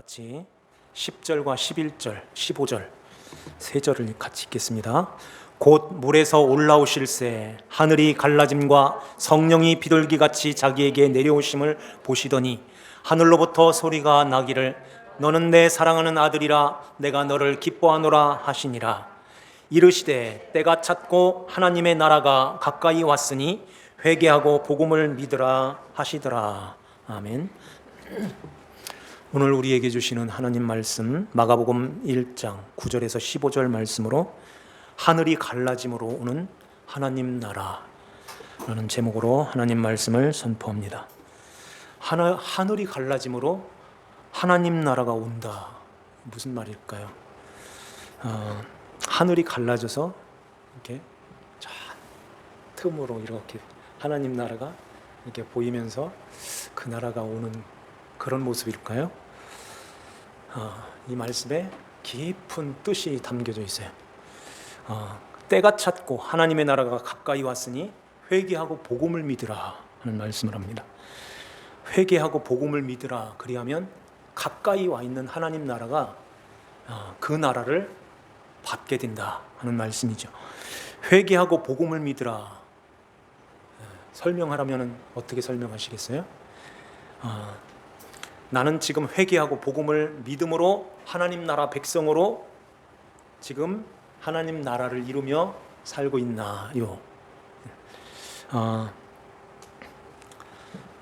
같이 10절과 11절, 15절 세 절을 같이 읽겠습니다. 곧 물에서 올라오실새 하늘이 갈라짐과 성령이 비둘기같이 자기에게 내려오심을 보시더니 하늘로부터 소리가 나기를 너는 내 사랑하는 아들이라 내가 너를 기뻐하노라 하시니라. 이르시되 때가 찼고 하나님의 나라가 가까이 왔으니 회개하고 복음을 믿으라 하시더라. 아멘. 오늘 우리에게 주시는 하나님 말씀 마가복음 1장 9절에서 15절 말씀으로 하늘이 갈라짐으로 오는 하나님 나라라는 제목으로 하나님 말씀을 선포합니다. 하늘이 갈라짐으로 하나님 나라가 온다. 무슨 말일까요? 하늘이 갈라져서 이렇게 저 틈으로 이렇게 하나님 나라가 이렇게 보이면서 그 나라가 오는 그런 모습일까요? 이 말씀에 깊은 뜻이 담겨져 있어요. 때가 찼고 하나님의 나라가 가까이 왔으니 회개하고 복음을 믿으라 하는 말씀을 합니다. 회개하고 복음을 믿으라. 그리하면 가까이 와 있는 하나님 나라가 그 나라를 받게 된다 하는 말씀이죠. 회개하고 복음을 믿으라. 설명하라면 어떻게 설명하시겠어요? 나는 지금 회개하고 복음을 믿음으로 하나님 나라 백성으로 지금 하나님 나라를 이루며 살고 있나요?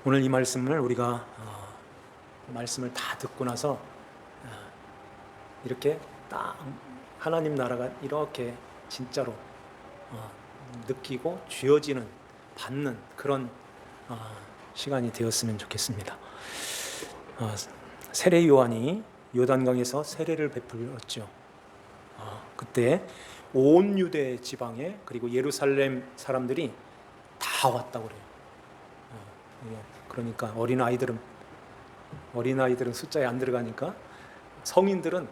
오늘 이 말씀을 우리가 말씀을 다 듣고 나서 이렇게 딱 하나님 나라가 이렇게 진짜로 느끼고 쥐어지는 받는 그런 시간이 되었으면 좋겠습니다. 세례 요한이 요단강에서 세례를 베풀었죠. 그때 온 유대 지방에 그리고 예루살렘 사람들이 다 왔다고 그래요. 그러니까 어린아이들은 숫자에 안 들어가니까 성인들은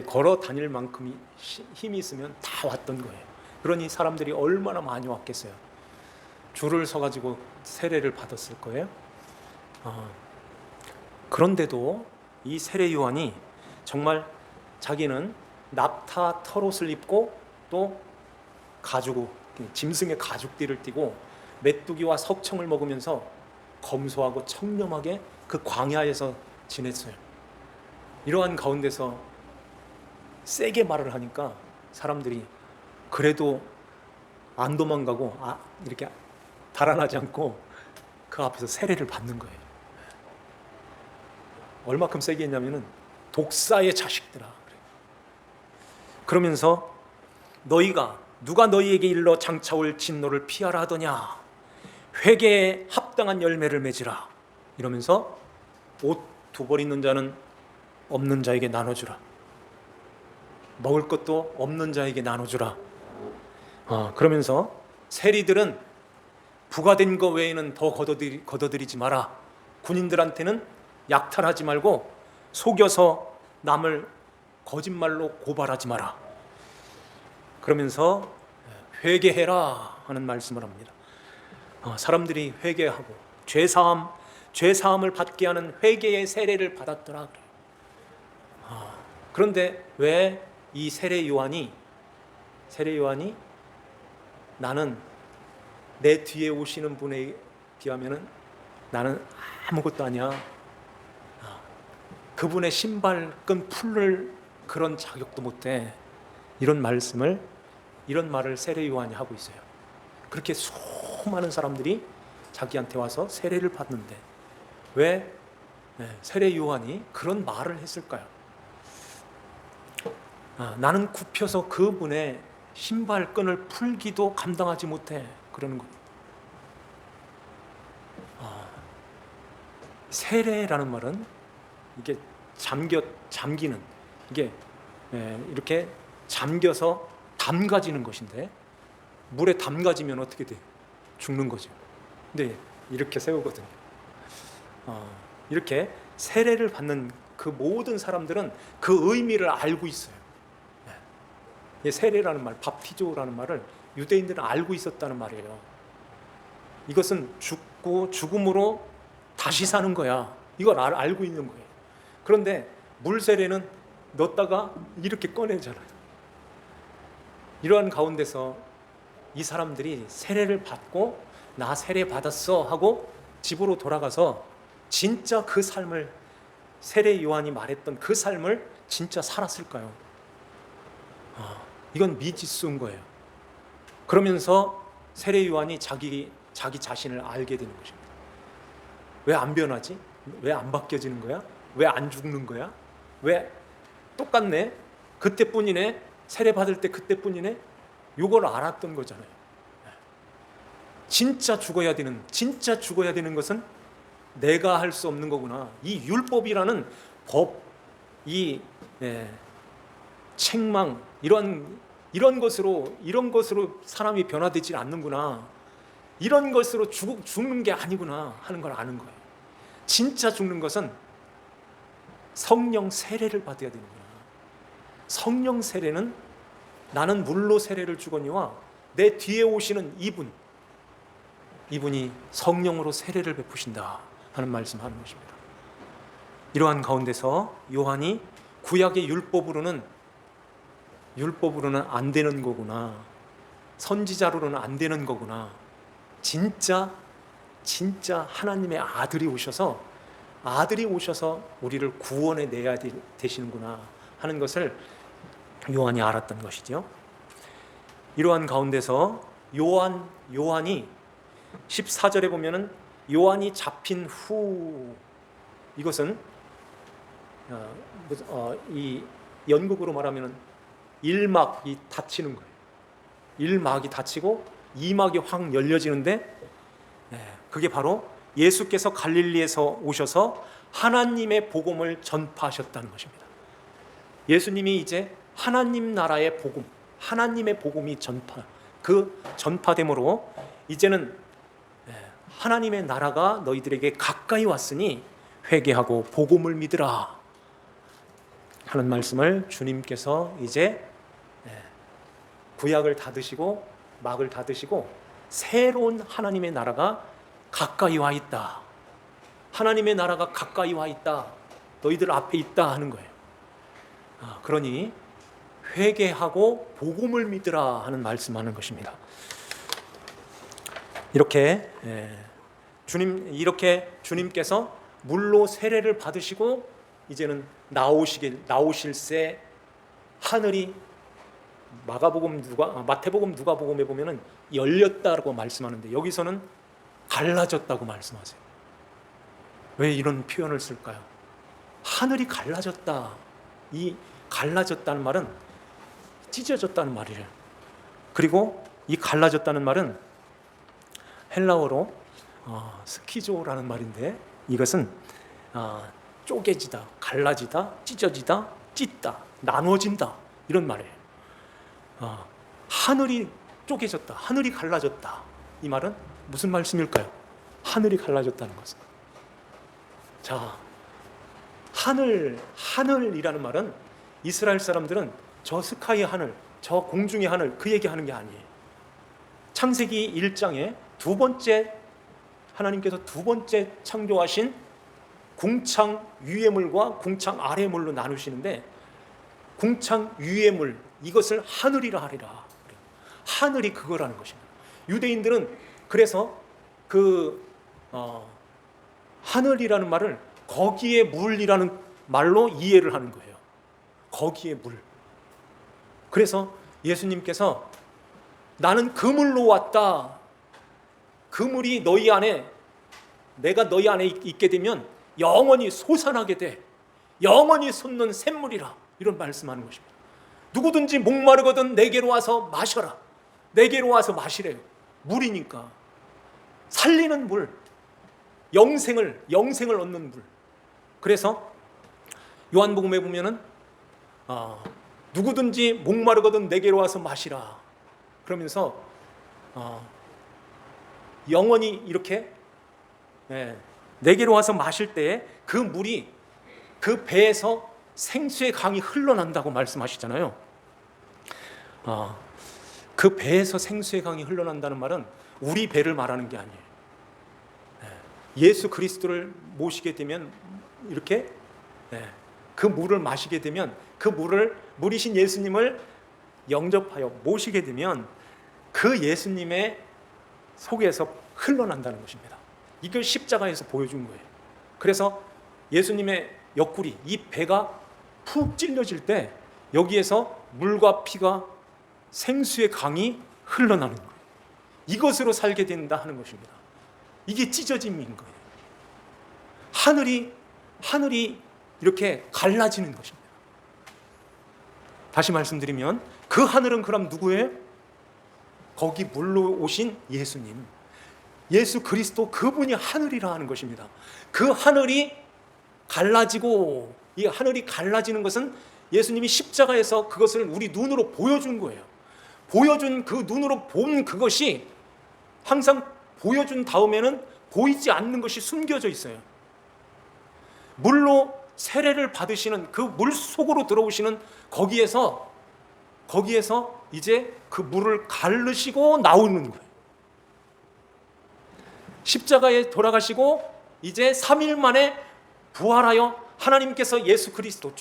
걸어 다닐 만큼 힘이 있으면 다 왔던 거예요. 그러니 사람들이 얼마나 많이 왔겠어요. 줄을 서가지고 세례를 받았을 거예요. 그런데도 이 세례 요한이 정말 자기는 낙타 털옷을 입고 또 짐승의 가죽띠를 띠고 메뚜기와 석청을 먹으면서 검소하고 청렴하게 그 광야에서 지냈어요. 이러한 가운데서 세게 말을 하니까 사람들이 그래도 안 도망가고 이렇게 달아나지 않고 그 앞에서 세례를 받는 거예요. 얼마큼 세게 했냐면은 독사의 자식들아. 그러면서 누가 너희에게 일러 장차올 진노를 피하라 하더냐. 회개에 합당한 열매를 맺으라. 이러면서 옷 2벌 있는 자는 없는 자에게 나눠주라. 먹을 것도 없는 자에게 나눠주라. 그러면서 세리들은 부과된 것 외에는 더 거둬들이지 마라. 군인들한테는 약탈하지 말고 속여서 남을 거짓말로 고발하지 마라. 그러면서 회개해라 하는 말씀을 합니다. 사람들이 회개하고 죄사함을 받게 하는 회개의 세례를 받았더라. 그런데 왜 이 세례 요한이 나는 내 뒤에 오시는 분에 비하면은 나는 아무것도 아니야. 그분의 신발끈 풀을 그런 자격도 못해. 이런 말을 세례 요한이 하고 있어요. 그렇게 수많은 사람들이 자기한테 와서 세례를 받는데 왜 세례 요한이 그런 말을 했을까요? 나는 굽혀서 그분의 신발끈을 풀기도 감당하지 못해. 그러는 거예요. 세례라는 말은 이게 잠기는 이게 이렇게 잠겨서 담가지는 것인데 물에 담가지면 어떻게 돼? 죽는 거죠. 근데 이렇게 세우거든요. 이렇게 세례를 받는 그 모든 사람들은 그 의미를 알고 있어요. 세례라는 말, 밥티조라는 말을 유대인들은 알고 있었다는 말이에요. 이것은 죽고 죽음으로 다시 사는 거야. 이걸 알고 있는 거예요. 그런데 물 세례는 넣었다가 이렇게 꺼내잖아요. 이러한 가운데서 이 사람들이 세례를 받고 나 세례 받았어 하고 집으로 돌아가서 진짜 그 삶을, 세례 요한이 말했던 그 삶을 진짜 살았을까요? 이건 미지수인 거예요. 그러면서 세례 요한이 자기 자신을 알게 되는 것입니다. 왜 안 변하지? 왜 안 바뀌어지는 거야? 왜 안 죽는 거야? 왜 똑같네? 그때뿐이네? 세례 받을 때 그때뿐이네? 이걸 알았던 거잖아요. 진짜 죽어야 되는 것은 내가 할 수 없는 거구나. 이 율법이라는 법, 이 책망, 이런 것으로 사람이 변화되지 않는구나. 이런 것으로 죽는 게 아니구나 하는 걸 아는 거예요. 진짜 죽는 것은 성령 세례를 받아야 되는구나. 성령 세례는 나는 물로 세례를 주거니와 내 뒤에 오시는 이분이 성령으로 세례를 베푸신다 하는 말씀하는 것입니다. 이러한 가운데서 요한이 구약의 율법으로는 안 되는 거구나, 선지자로는 안 되는 거구나, 진짜 하나님의 아들이 오셔서 우리를 구원해 내야 되시는구나 하는 것을 요한이 알았던 것이죠. 이러한 가운데서 요한이 14절에 보면은 요한이 잡힌 후, 이것은 이 연극으로 말하면은 1막이 닫히는 거예요. 1막이 닫히고 2막이 확 열려지는데, 그게 바로 예수께서 갈릴리에서 오셔서 하나님의 복음을 전파하셨다는 것입니다. 예수님이 이제 하나님 나라의 복음, 하나님의 복음이 전파됨으로 이제는 하나님의 나라가 너희들에게 가까이 왔으니 회개하고 복음을 믿으라 하는 말씀을 주님께서 이제 구약을 닫으시고 막을 닫으시고 새로운 하나님의 나라가 가까이 와 있다. 하나님의 나라가 가까이 와 있다. 너희들 앞에 있다 하는 거예요. 그러니 회개하고 복음을 믿으라 하는 말씀하는 것입니다. 이렇게 주님께서 물로 세례를 받으시고 이제는 나오실새 하늘이 마태복음 누가복음에 보면은 열렸다고 말씀하는데 여기서는 갈라졌다고 말씀하세요. 왜 이런 표현을 쓸까요? 하늘이 갈라졌다. 이 갈라졌다는 말은 찢어졌다는 말이에요. 그리고 이 갈라졌다는 말은 헬라어로 스키조라는 말인데 이것은 쪼개지다, 갈라지다, 찢어지다, 찢다, 나눠진다 이런 말이에요. 하늘이 쪼개졌다, 하늘이 갈라졌다. 이 말은 무슨 말씀일까요? 하늘이 갈라졌다는 것은. 자, 하늘이라는 말은 이스라엘 사람들은 저 스카이의 하늘, 저 공중의 하늘 그 얘기하는 게 아니에요. 창세기 1장에 하나님께서 두 번째 창조하신 궁창 위의 물과 궁창 아래의 물로 나누시는데 궁창 위의 물 이것을 하늘이라 하리라. 하늘이 그거라는 것입니다. 유대인들은 그래서 하늘이라는 말을 거기에 물이라는 말로 이해를 하는 거예요. 거기에 물. 그래서 예수님께서 나는 그 물로 왔다. 그 물이 너희 안에, 내가 너희 안에 있게 되면 영원히 솟아나게 돼. 영원히 솟는 샘물이라. 이런 말씀하는 것입니다. 누구든지 목마르거든 내게로 와서 마셔라. 내게로 와서 마시래요. 물이니까. 살리는 물. 영생을 얻는 물. 그래서 요한복음에 보면은 누구든지 목마르거든 내게로 와서 마시라. 그러면서 영원히 이렇게 내게로 와서 마실 때에 그 물이 그 배에서 생수의 강이 흘러난다고 말씀하시잖아요. 그 배에서 생수의 강이 흘러난다는 말은 우리 배를 말하는 게 아니에요. 예수 그리스도를 모시게 되면 이렇게 네. 그 물을 마시게 되면 그 물이신 예수님을 영접하여 모시게 되면 그 예수님의 속에서 흘러난다는 것입니다. 이걸 십자가에서 보여준 거예요. 그래서 예수님의 옆구리, 이 배가 푹 찔려질 때 여기에서 물과 피가 생수의 강이 흘러나는 거예요. 이것으로 살게 된다 하는 것입니다. 이게 찢어짐인 거예요. 하늘이 이렇게 갈라지는 것입니다. 다시 말씀드리면 그 하늘은 그럼 누구예요? 거기 물로 오신 예수님, 예수 그리스도, 그분이 하늘이라 하는 것입니다. 그 하늘이 갈라지고, 이 하늘이 갈라지는 것은 예수님이 십자가에서 그것을 우리 눈으로 보여준 거예요. 보여준 그 눈으로 본 그것이 항상 보여준 다음에는 보이지 않는 것이 숨겨져 있어요. 물로 세례를 받으시는 그 물 속으로 들어오시는 거기에서 이제 그 물을 가르시고 나오는 거예요. 십자가에 돌아가시고 이제 3일 만에 부활하여 하나님께서 예수 그리스도,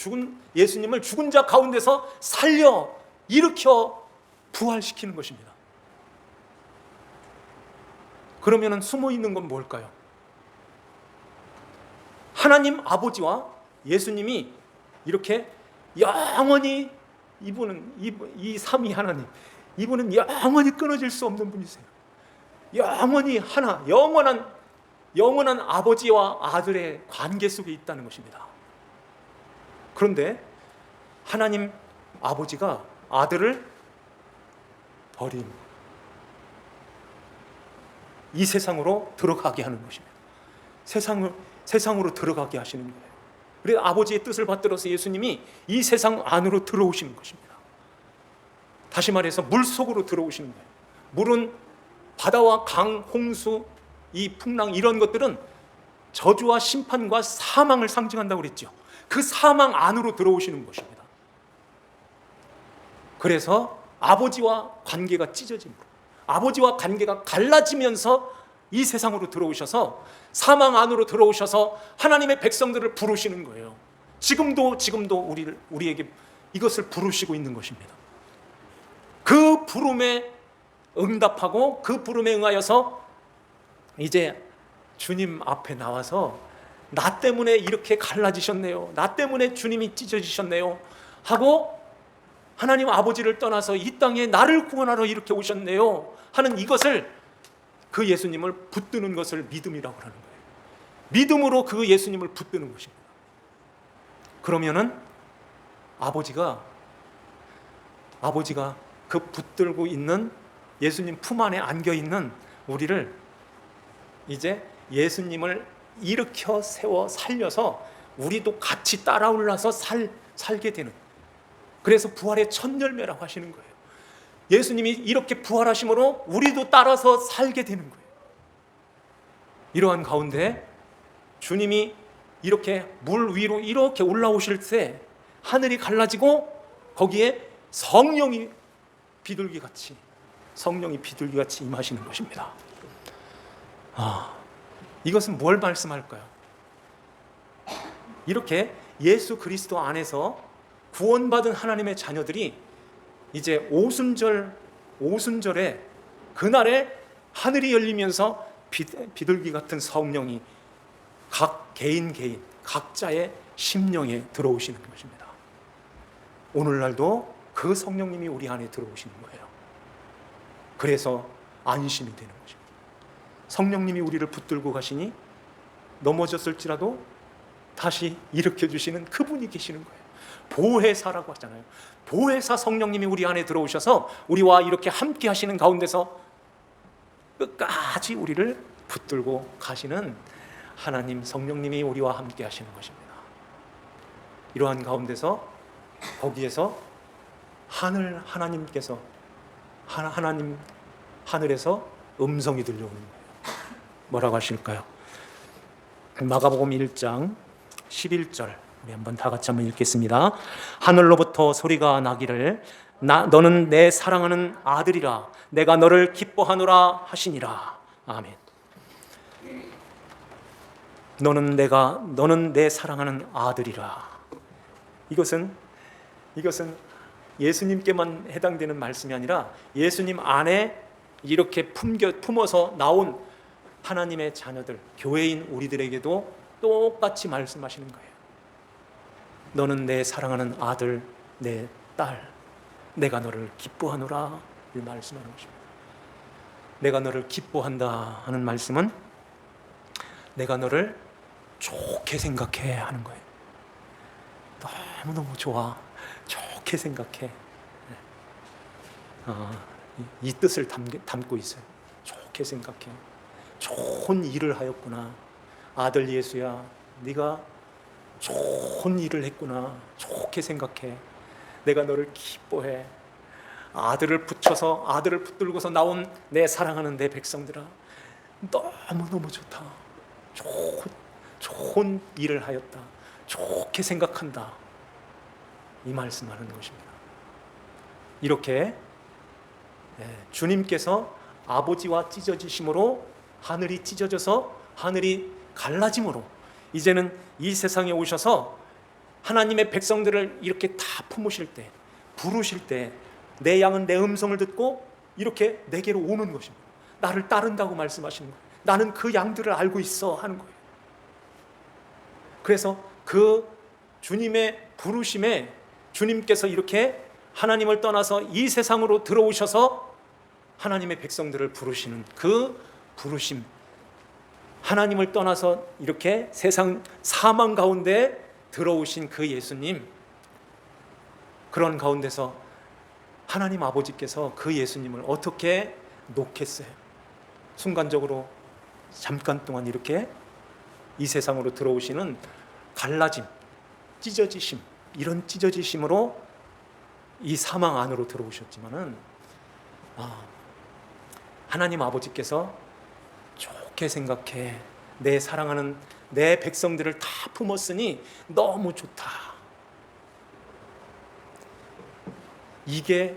예수님을 죽은 자 가운데서 살려 일으켜 부활시키는 것입니다. 그러면 숨어 있는 건 뭘까요? 하나님 아버지와 예수님이 이렇게 영원히, 이 삼위 하나님, 이분은 영원히 끊어질 수 없는 분이세요. 영원히 하나, 영원한 아버지와 아들의 관계 속에 있다는 것입니다. 그런데 하나님 아버지가 아들을 버린 이 세상으로 들어가게 하는 것입니다. 세상으로 들어가게 하시는 거예요. 그래서 아버지의 뜻을 받들어서 예수님이 이 세상 안으로 들어오시는 것입니다. 다시 말해서 물 속으로 들어오시는 거예요. 물은 바다와 강, 홍수, 이 풍랑, 이런 것들은 저주와 심판과 사망을 상징한다고 그랬죠. 그 사망 안으로 들어오시는 것입니다. 그래서 아버지와 관계가 찢어집니다. 아버지와 관계가 갈라지면서 이 세상으로 들어오셔서 사망 안으로 들어오셔서 하나님의 백성들을 부르시는 거예요. 지금도 우리에게 이것을 부르시고 있는 것입니다. 그 부름에 응답하고 그 부름에 응하여서 이제 주님 앞에 나와서 나 때문에 이렇게 갈라지셨네요, 나 때문에 주님이 찢어지셨네요 하고 하나님 아버지를 떠나서 이 땅에 나를 구원하러 이렇게 오셨네요 하는 이것을, 그 예수님을 붙드는 것을 믿음이라고 하는 거예요. 믿음으로 그 예수님을 붙드는 것입니다. 그러면은 아버지가 그 붙들고 있는 예수님 품 안에 안겨 있는 우리를 이제 예수님을 일으켜 세워 살려서 우리도 같이 따라 올라서 살게 되는, 그래서 부활의 첫 열매라고 하시는 거예요. 예수님이 이렇게 부활하심으로 우리도 따라서 살게 되는 거예요. 이러한 가운데 주님이 이렇게 물 위로 이렇게 올라오실 때 하늘이 갈라지고 거기에 성령이 비둘기같이 임하시는 것입니다. 이것은 뭘 말씀할까요? 이렇게 예수 그리스도 안에서 구원받은 하나님의 자녀들이 이제 오순절에 그날에 하늘이 열리면서 비둘기 같은 성령이 각 개인 각자의 심령에 들어오시는 것입니다. 오늘날도 그 성령님이 우리 안에 들어오시는 거예요. 그래서 안심이 되는 것입니다. 성령님이 우리를 붙들고 가시니 넘어졌을지라도 다시 일으켜주시는 그분이 계시는 거예요. 보혜사라고 하잖아요. 보혜사 성령님이 우리 안에 들어오셔서 우리와 이렇게 함께 하시는 가운데서 끝까지 우리를 붙들고 가시는 하나님 성령님이 우리와 함께 하시는 것입니다. 이러한 가운데서 거기에서 하나님께서 하늘에서 음성이 들려오는 거예요. 뭐라고 하실까요? 마가복음 1장 11절 우리 한번 다 같이 한번 읽겠습니다. 하늘로부터 소리가 나기를 너는 내 사랑하는 아들이라 내가 너를 기뻐하노라 하시니라. 아멘. 너는 내 사랑하는 아들이라. 이것은 예수님께만 해당되는 말씀이 아니라 예수님 안에 이렇게 품어서 나온 하나님의 자녀들, 교회인 우리들에게도 똑같이 말씀하시는 거예요. 너는 내 사랑하는 아들, 내 딸, 내가 너를 기뻐하노라, 이 말씀하는 것입니다. 내가 너를 기뻐한다 하는 말씀은 내가 너를 좋게 생각해 하는 거예요. 너무너무 좋아, 좋게 생각해. 이 뜻을 담고 있어요. 좋게 생각해. 좋은 일을 하였구나. 아들 예수야, 네가 좋은 일을 했구나. 좋게 생각해. 내가 너를 기뻐해. 아들을 붙들고서 나온 내 사랑하는 내 백성들아, 너무너무 좋다. 좋은 일을 하였다. 좋게 생각한다. 이 말씀하는 것입니다. 이렇게 주님께서 아버지와 찢어지심으로 하늘이 찢어져서 하늘이 갈라짐으로 이제는 이 세상에 오셔서 하나님의 백성들을 이렇게 다 품으실 때, 부르실 때 내 양은 내 음성을 듣고 이렇게 내게로 오는 것입니다. 나를 따른다고 말씀하시는 거예요. 나는 그 양들을 알고 있어 하는 거예요. 그래서 그 주님의 부르심에 주님께서 이렇게 하나님을 떠나서 이 세상으로 들어오셔서 하나님의 백성들을 부르시는 그 부르심, 하나님을 떠나서 이렇게 세상 사망 가운데 들어오신 그 예수님, 그런 가운데서 하나님 아버지께서 그 예수님을 어떻게 놓겠어요? 순간적으로 잠깐 동안 이렇게 이 세상으로 들어오시는 갈라짐, 찢어지심, 이런 찢어지심으로 이 사망 안으로 들어오셨지만은 하나님 아버지께서 좋게 생각해. 내 사랑하는 내 백성들을 다 품었으니 너무 좋다. 이게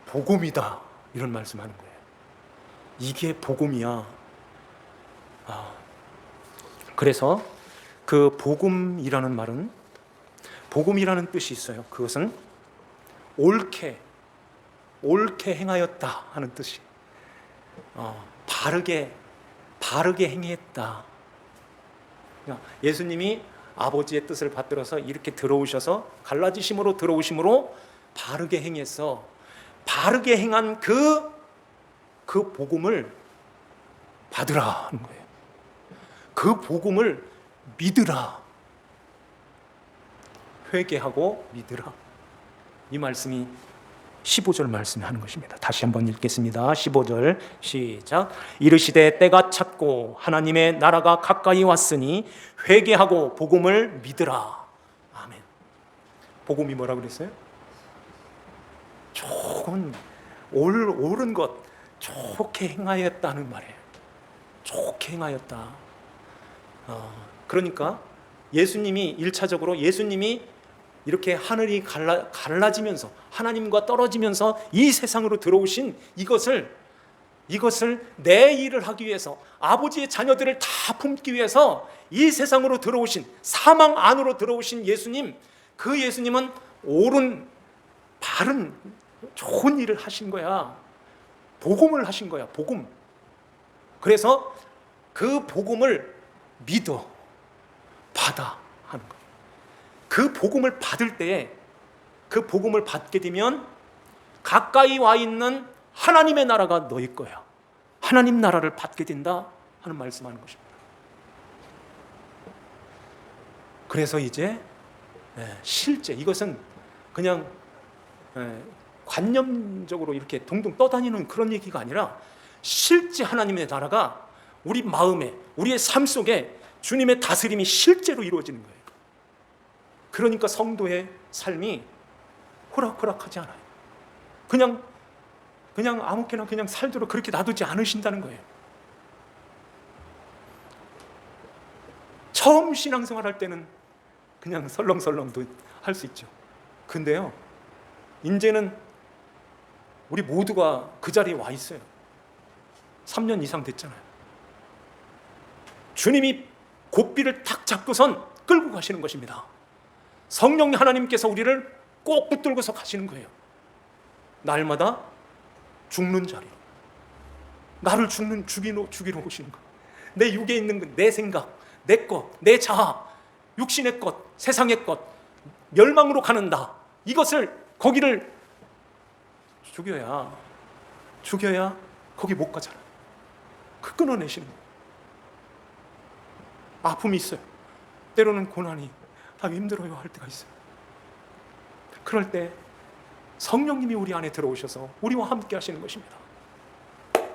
복음이다, 이런 말씀하는 거예요. 이게 복음이야. 그래서 그 복음이라는 말은, 복음이라는 뜻이 있어요. 그것은 옳게 행하였다 하는 뜻이, 바르게 행했다. 예수님이 아버지의 뜻을 받들어서 이렇게 들어오셔서 갈라지심으로 들어오심으로 바르게 행해서 바르게 행한 그 복음을 받으라 하는 거예요. 그 복음을 믿으라. 회개하고 믿으라. 이 말씀이 15절 말씀이 하는 것입니다. 다시 한번 읽겠습니다. 15절 시작. 이르시되 때가 찼고 하나님의 나라가 가까이 왔으니 회개하고 복음을 믿으라. 아멘. 복음이 뭐라고 그랬어요? 조금 옳은 것, 좋게 행하였다는 말이에요. 좋게 행하였다. 그러니까 예수님이 1차적으로 예수님이 이렇게 하늘이 갈라지면서 하나님과 떨어지면서 이 세상으로 들어오신 이것을 내 일을 하기 위해서, 아버지의 자녀들을 다 품기 위해서 이 세상으로 들어오신, 사망 안으로 들어오신 예수님, 그 예수님은 옳은 바른 좋은 일을 하신 거야. 복음을 하신 거야. 복음. 그래서 그 복음을 믿어, 받아 하는 거야. 그 복음을 받을 때에, 그 복음을 받게 되면 가까이 와 있는 하나님의 나라가 너희 거야. 하나님 나라를 받게 된다 하는 말씀하는 것입니다. 그래서 이제 실제 이것은 그냥 관념적으로 이렇게 동동 떠다니는 그런 얘기가 아니라 실제 하나님의 나라가 우리 마음에, 우리의 삶 속에 주님의 다스림이 실제로 이루어지는 거예요. 그러니까 성도의 삶이 호락호락하지 않아요. 그냥 아무렇게나 그냥 살도록 그렇게 놔두지 않으신다는 거예요. 처음 신앙생활 할 때는 그냥 설렁설렁도 할 수 있죠. 근데요, 이제는 우리 모두가 그 자리에 와 있어요. 3년 이상 됐잖아요. 주님이 고삐를 탁 잡고선 끌고 가시는 것입니다. 성령 하나님께서 우리를 꼭 붙들고서 가시는 거예요. 날마다 죽는 자리로, 나를 죽이러 오시는 거예요. 내 육에 있는 내 생각, 내 것, 내 자아, 육신의 것, 세상의 것, 멸망으로 가는 나, 이것을 거기를 죽여야 거기 못 가잖아. 그 끊어내시는 거예요. 아픔이 있어요. 때로는 고난이, 힘들어요 할 때가 있어요. 그럴 때 성령님이 우리 안에 들어오셔서 우리와 함께 하시는 것입니다.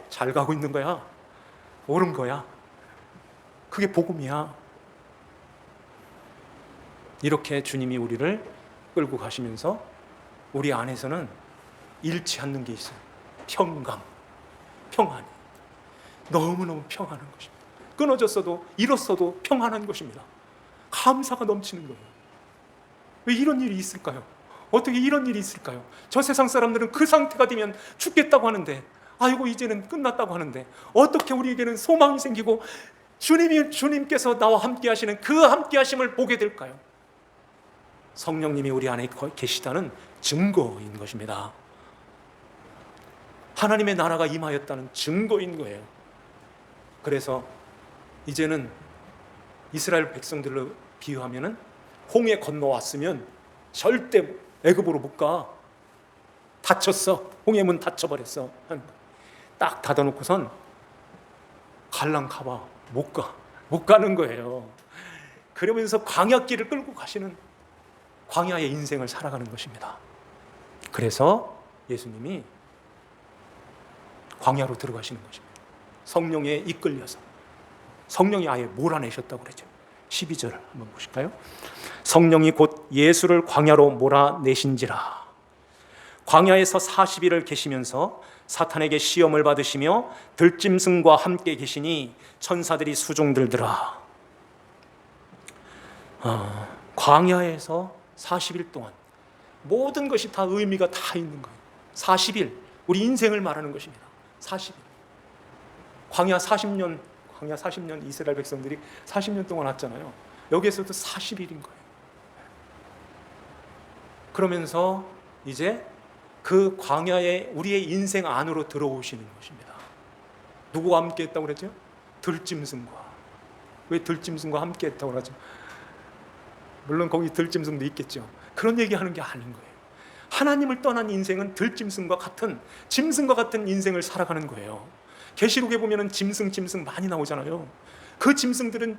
잘 가고 있는 거야, 옳은 거야, 그게 복음이야. 이렇게 주님이 우리를 끌고 가시면서 우리 안에서는 잃지 않는 게 있어요. 평안이 너무너무 평안한 것입니다. 끊어졌어도 잃었어도 평안한 것입니다. 감사가 넘치는 거예요. 왜 이런 일이 있을까요? 어떻게 이런 일이 있을까요? 저 세상 사람들은 그 상태가 되면 죽겠다고 하는데, 아이고 이제는 끝났다고 하는데, 어떻게 우리에게는 소망이 생기고 주님께서 나와 함께 하시는 그 함께 하심을 보게 될까요? 성령님이 우리 안에 계시다는 증거인 것입니다. 하나님의 나라가 임하였다는 증거인 거예요. 그래서 이제는 이스라엘 백성들로 비유하면은 홍해 건너왔으면 절대 애굽으로 못 가. 닫혔어. 홍해 문 닫혀버렸어. 딱 닫아놓고선 갈랑 가봐. 못 가. 못 가는 거예요. 그러면서 광야길을 끌고 가시는 광야의 인생을 살아가는 것입니다. 그래서 예수님이 광야로 들어가시는 것입니다. 성령에 이끌려서. 성령이 아예 몰아내셨다고 그러죠. 12절 한번 보실까요? 성령이 곧 예수를 광야로 몰아내신지라. 광야에서 40일을 계시면서 사탄에게 시험을 받으시며 들짐승과 함께 계시니 천사들이 수종들더라. 광야에서 40일 동안 모든 것이 다 의미가 다 있는 거예요. 40일, 우리 인생을 말하는 것입니다. 40일. 광야 40년 이스라엘 백성들이 40년 동안 왔잖아요. 여기에서도 40일인 거예요. 그러면서 이제 그 광야에 우리의 인생 안으로 들어오시는 것입니다. 누구와 함께 했다고 그랬죠? 들짐승과. 왜 들짐승과 함께 했다고 그러죠? 물론 거기 들짐승도 있겠죠. 그런 얘기하는 게 아닌 거예요. 하나님을 떠난 인생은 들짐승과 같은, 짐승과 같은 인생을 살아가는 거예요. 계시록에 보면은 짐승 많이 나오잖아요. 그 짐승들은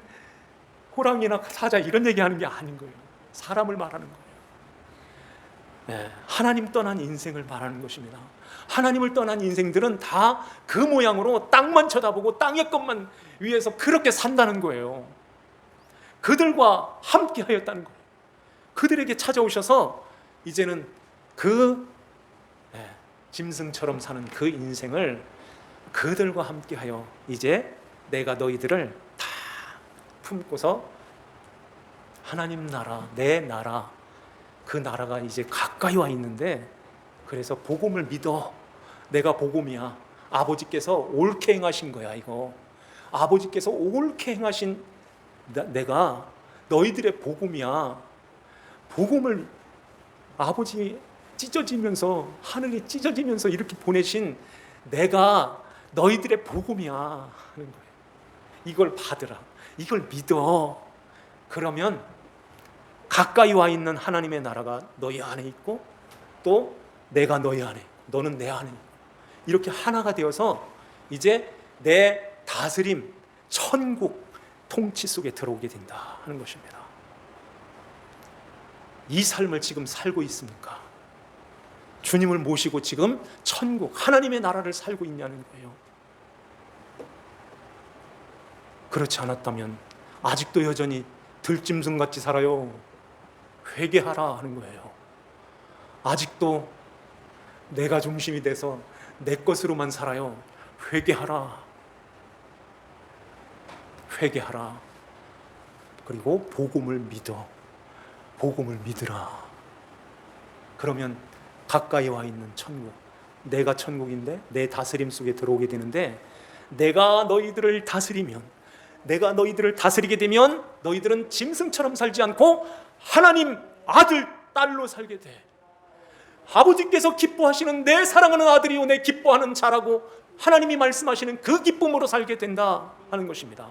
호랑이나 사자 이런 얘기하는 게 아닌 거예요. 사람을 말하는 거예요. 네, 하나님 떠난 인생을 말하는 것입니다. 하나님을 떠난 인생들은 다 그 모양으로 땅만 쳐다보고 땅의 것만 위해서 그렇게 산다는 거예요. 그들과 함께 하였다는 거예요. 그들에게 찾아오셔서 이제는 그 짐승처럼 사는 그 인생을 그들과 함께하여 이제 내가 너희들을 다 품고서 하나님 나라, 내 나라, 그 나라가 이제 가까이 와 있는데, 그래서 복음을 믿어. 내가 복음이야. 아버지께서 옳게 행하신 거야. 이거 아버지께서 옳게 행하신 내가 너희들의 복음이야. 복음을 아버지 찢어지면서, 하늘이 찢어지면서 이렇게 보내신 내가 너희들의 복음이야 하는 거예요. 이걸 받으라. 이걸 믿어. 그러면 가까이 와 있는 하나님의 나라가 너희 안에 있고, 또 내가 너희 안에, 너는 내 안에 있고, 이렇게 하나가 되어서 이제 내 다스림, 천국 통치 속에 들어오게 된다 하는 것입니다. 이 삶을 지금 살고 있습니까? 주님을 모시고 지금 천국, 하나님의 나라를 살고 있냐는 거예요. 그렇지 않았다면 아직도 여전히 들짐승같이 살아요. 회개하라 하는 거예요. 아직도 내가 중심이 돼서 내 것으로만 살아요. 회개하라. 회개하라. 그리고 복음을 믿어. 복음을 믿으라. 그러면 가까이 와 있는 천국, 내가 천국인데 내 다스림 속에 들어오게 되는데, 내가 너희들을 다스리면, 내가 너희들을 다스리게 되면 너희들은 짐승처럼 살지 않고 하나님 아들, 딸로 살게 돼. 아버지께서 기뻐하시는 내 사랑하는 아들이요 내 기뻐하는 자라고 하나님이 말씀하시는 그 기쁨으로 살게 된다 하는 것입니다.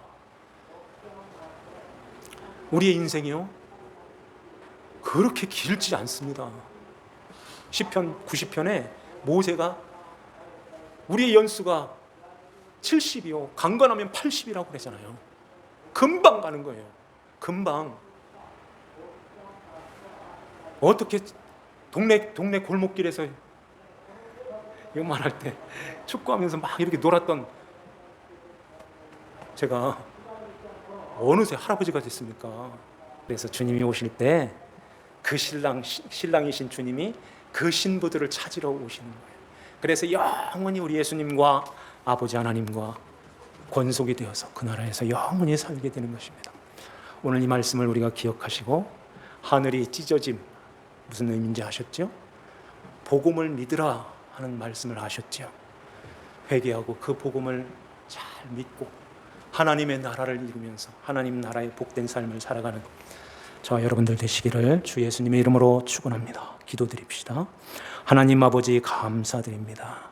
우리의 인생이요 그렇게 길지 않습니다. 시편 90편에 모세가 우리의 연수가 70이요 강건하면 80이라고 그러잖아요. 금방 가는 거예요. 금방. 어떻게 동네 골목길에서 이것만 할 때 축구하면서 막 이렇게 놀았던 제가 어느새 할아버지가 됐습니까? 그래서 주님이 오실 때 그 신랑이신 주님이 그 신부들을 찾으러 오시는 거예요. 그래서 영원히 우리 예수님과 아버지 하나님과 권속이 되어서 그 나라에서 영원히 살게 되는 것입니다. 오늘 이 말씀을 우리가 기억하시고 하늘이 찢어짐 무슨 의미인지 아셨죠? 복음을 믿으라 하는 말씀을 아셨죠? 회개하고 그 복음을 잘 믿고 하나님의 나라를 이루면서 하나님 나라의 복된 삶을 살아가는 저와 여러분들 되시기를 주 예수님의 이름으로 축원합니다. 기도드립시다. 하나님 아버지 감사드립니다.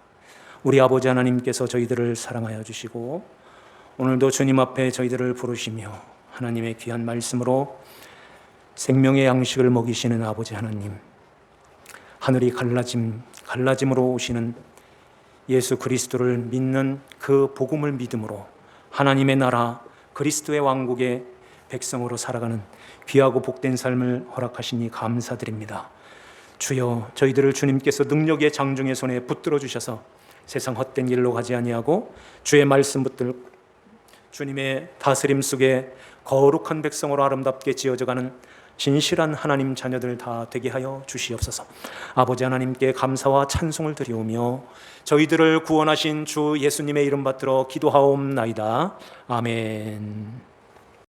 우리 아버지 하나님께서 저희들을 사랑하여 주시고 오늘도 주님 앞에 저희들을 부르시며 하나님의 귀한 말씀으로 생명의 양식을 먹이시는 아버지 하나님, 하늘이 갈라짐으로 오시는 예수 그리스도를 믿는 그 복음을 믿음으로 하나님의 나라 그리스도의 왕국의 백성으로 살아가는 귀하고 복된 삶을 허락하시니 감사드립니다. 주여 저희들을 주님께서 능력의 장중의 손에 붙들어 주셔서 세상 헛된 길로 가지 아니하고 주의 말씀 붙들고 주님의 다스림 속에 거룩한 백성으로 아름답게 지어져가는 진실한 하나님 자녀들 다 되게 하여 주시옵소서. 아버지 하나님께 감사와 찬송을 드리오며 저희들을 구원하신 주 예수님의 이름 받들어 기도하옵나이다. 아멘.